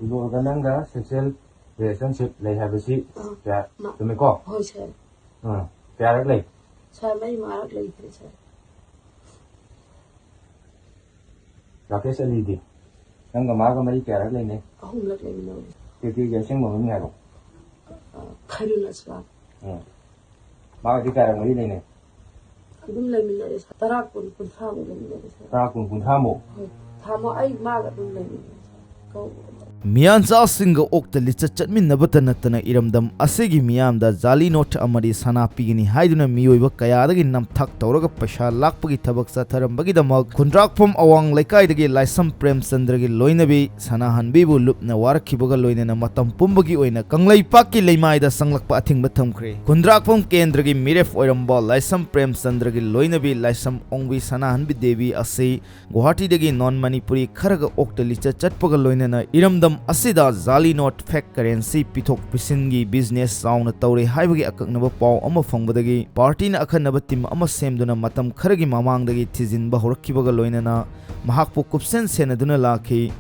Ibu nangga sexual relationship lay have a seat. To make up. Hoi sir. Directly. Sir, may marak lagi sir. Rakesh Alidi. Nangga maga mari directly ne. Ahum lag lagi no. Kiki jasing mo nga ro. Khairuna sir. Maga di kara mari ne. Dum lagi na sir. Tarak pun thamu lagi na sir. Tarak pun thamu. Thamu ay maga dum lagi. Kau Miyanza singa okta licha chatminabata natana iramdam asegi miyamda Jali not amari sana pigini haiduna miyoiba kayadagi namthak tawraga paisha lakpagi thabak satharambagi damak kundrakphom awang laikai laisam prem chandragi loinabi sana hanbibu lupna warkhibaga loinana matam pumbagi oina kanglai pakki leimaida sanglakpa athingba thamkhre kundrakphom kendragi miref oiramba laisam prem chandragi loinabi laisam ongbi sana hanbi devi ase Guwahati dagi non manipuri kharaga okta licha chatpaga loinana iramdam asida Jali not fake currency pithok pisingi business sauna tawre haibagi akaknaba paw ama fangbadagi party na akhanaba tim ama semduna matam kharagi mamangdagi thijinba horakkibaga loinana mahakpu kupsen senaduna lakhi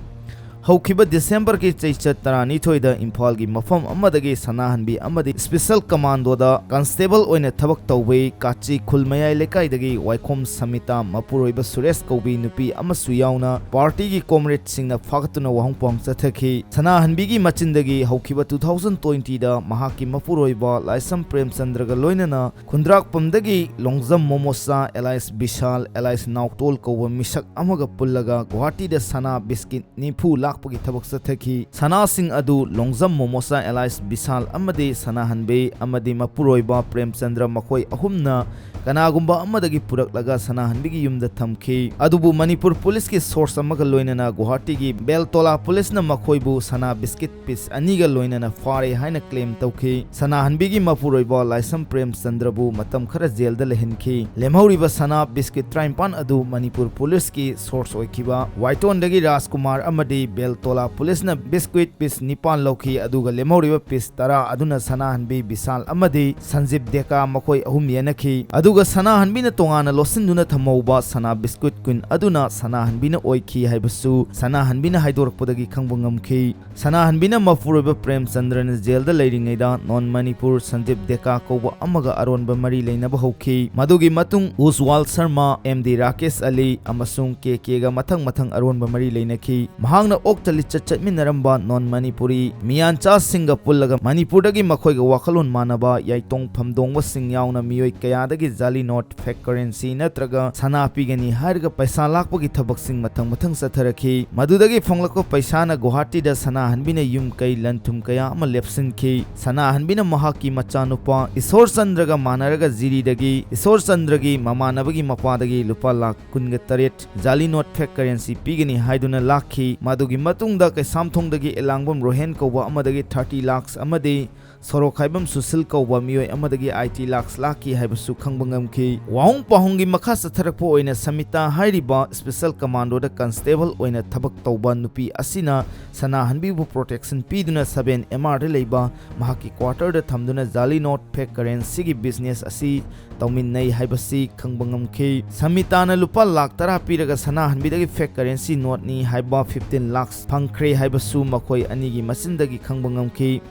Haukiba December ki chaicha tarani thoida Imphal gi mafam amadagi sanahanbi amadi special commando da constable oina thabak tawbe kachi khulmayai lekai dagi waikhom samita mapuroiba Suresh Kaubi nupi amasu yauna party gi comrade singna fagatuna wahongpong chathaki sanahanbi gi machindagi haukiba 2020 da mahaki mapuroiba Laisam Prem Chandra ga loinana khundrak pamdagi longjam momosa Elias Bishal Elias Nauktol Kauba misak amaga pullaga Guwahati da sana biscuit nipu lakpagi thabak sathaki sana sing adu longjam momosa Elias Bishal amadi sana hanbe amadi mapuroiba Prem Chandra makoi ahumna kanagumba amadagi puraklaga sana hanbigi yumda thamki adubu Manipur police ki source amaga loinana Guwahati gi Beltola police na makoibu sana biscuit piece aniga loinana fare haina claim tawki sana hanbigi mapuroiba Laisam Prem Chandra bu matam khara jail da lehinki lemhauriba sana biscuit traimpan adu Manipur police ki source oikiba Waiton dagi Rajkumar amadi Beltola police na biscuit piece nipan lokhi aduga lemhauriba piece tara aduna sana hanbi Bisal amadi Sanjib Deka makoi ahum yanaki aduga sana hanbina tongana losinduna thamauba sana biscuit queen aduna sana hanbina oiki haibasu sana hanbina haidorakpodagi khangbungamki sana hanbina mafuroiba Prem Chandra na jail da leiringaida non Manipur Sanjib Deka koba amaga Aronba mari leinaba hauki madugi matung Uswal Sharma MD Rakesh Ali amasung KK ga mathang Aronba mari leinaki mahangna oktali chatminaramba non Manipuri miyancha singa pullaga Manipur dagi makhoiga wakalon manaba yaitong phamdongwa sing yauna miyoi kayadagi Jali not fake currency natraga sana pigani harga paisa lakpagi thabak sing mathang satharaki madudagi phonglako paisa na Guwahati da sana hanbina yum kai lanthum kaya ama lepsinki sana hanbina mahaki machanupa Isor Chandra ga manaraga jiri dagi Isor Chandra gi mamanabagi mapadagi lupa lakh 18 Jali not fake currency pigani haiduna lakhi madugi matungda kai samthongdagi elangbam rohen kowa amadagi 30 lakhs amadi Sorokhaibam Susil Kauba miyoi amadagi IT lakhs lakhi haibasu khangbangam wahung pahungi makha satharakpo oina samita hairiba special commando da constable oina thabak tauba nupi asina sana hanbibu protection piduna 7 MR de leiba mahaki quarter da thamduna Jali not fake currency gi business asi tauminnai haibasi khangbangam samita na lupa lakh tara piraga sana hanbidagi fake currency note ni haiba 15 lakhs phangkhre haibasu makhoi anigi masindagi khangbangam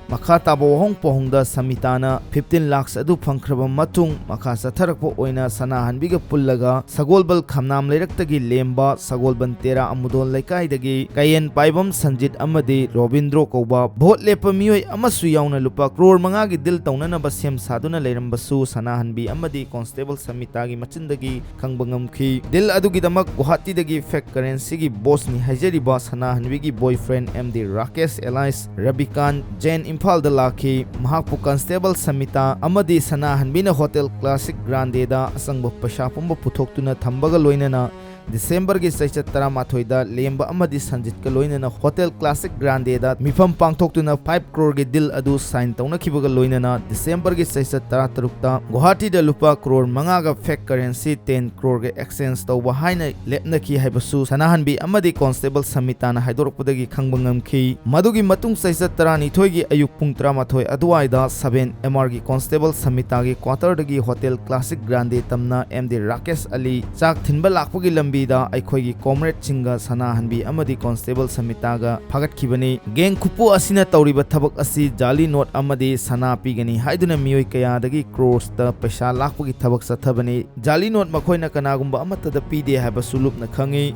makha tabo wahung pohungda samitana 15 lakhs adu phangkhraba matung makha satharakpo oina sana hanbiga pullaga sagolbal khamnam leiraktagi lemba sagolban tera amudon laikai dagi kayen paibam Sanjit amadi Robindro Kauba vote lepa miyoi amasu yauna lupa crore manga gi dil taunana basem saduna leirambasu sana hanbi amadi constable samita gi machindagi khangbangam dil adugi damak Guwahati dagi fake currency gi boss ni hajariba sana hanbi gi boyfriend MD Rakesh Elias Rabikan Jain Imphal da lakhi mahakpu constable samita amadi sana hanbina hotel classic grande da asangba paisa pumba puthoktuna thambaga loinana December gi saicha tara mathoida lemba amadi Sanjit ka loinana hotel classic grande da mifam pangthoktuna 5 crore gi dil adu sign tauna khibaga loinana December gi saicha tara tarukta Guwahati da lupa crore manga ga fake currency 10 crore ga exchange tawba haina lepna ki haibasu sanahanbi amadi constable samita na haidorpudagi khangbangam madugi matung saicha tara ni thoigi ayuk pung 13 aduaida 7 MR gi constable samita gi quarter dagi hotel classic grande tamna MD Rakesh Ali chak thinba lakpagi lambi lambida aikhoigi comrade chinga sana hanbi amadi constable samitaga phagatkhibani geng khupu asina tawriba thabak asi jali note amadi sana pigani haiduna miyoi kaya dagi crores ta paisa lakpagi thabak sathabani jali note makhoina kanagumba amatada pide haba sulupna khangi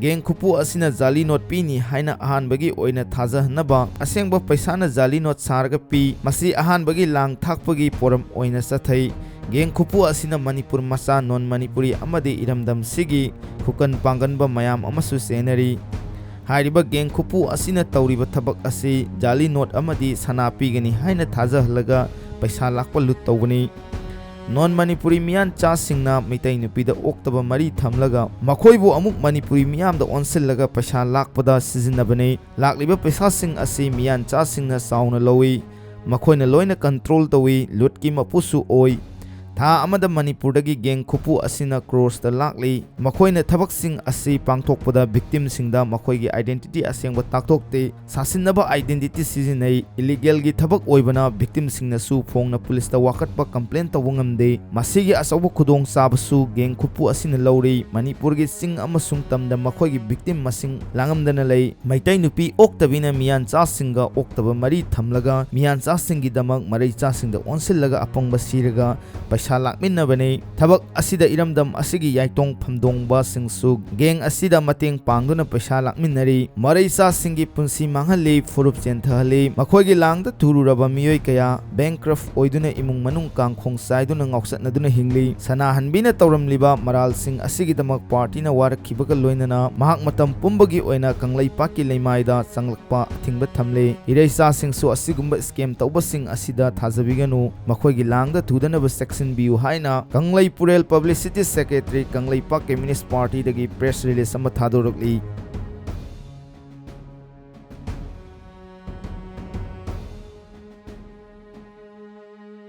geng khupu asina jali note pini haina ahan bagi oina thaja naba asengba paisa na jali note sarga pi masi ahan bagi lang thakpagi poram oina sathai geng khupu asina manipur masa non manipuri amadi iramdam sigi khukan panganba mayam amasu senari hairiba geng khupu asina tawriba thabak asi jali note amadi sana pigani haina thaja halaga paisa lakpa lut tawgani non manipuri miyan cha singna mitai nupida oktaba mari thamlaga makhoibu amuk manipuri miyam da onsillaga paisa lakpada sizinabani lakliba paisa sing asi miyan cha singna sauna lowi makhoina loina control tawi lutki mapusu oi tha amada manipur dagi geng khupu asina crores da lakli makhoina thabak sing asi pangthokpada victim singda makhoigi identity asengba taktokte sasinaba identity sizinai illegal gi thabak oibana victim singna su phongna police da wakatpa complaint tawngamde masigi asawba khudong sabasu geng khupu asina lawri manipur gi sing amasung tamda makhoigi victim masing langamdana lei maitai nupi oktabina miyan cha singa oktaba mari thamlaga miyan cha singi damak marai cha singda onsillaga apangba siraga paisa lakminnabani thabak asida iramdam asigi yaitong phamdongba singsu geng asida mateng pangduna paisa lakminnari maraisa singi punsi manghali furup chenthali makhoigi langda tururaba miyoi kaya bankrupt oiduna imung manung kangkhong saiduna ngausatnaduna hingli sana hanbina tawramliba maral sing asigi damak party na warakhibaga loinana mahak matam pumbagi oina kanglai paki leimaida changlakpa thingba thamle iraisa singsu asigumba scam tawba sing asida thajabiganu makhoigi langda thudanaba section biu haina kanglai purel publicity secretary kanglai pak communist party dagi press release ama thadorokli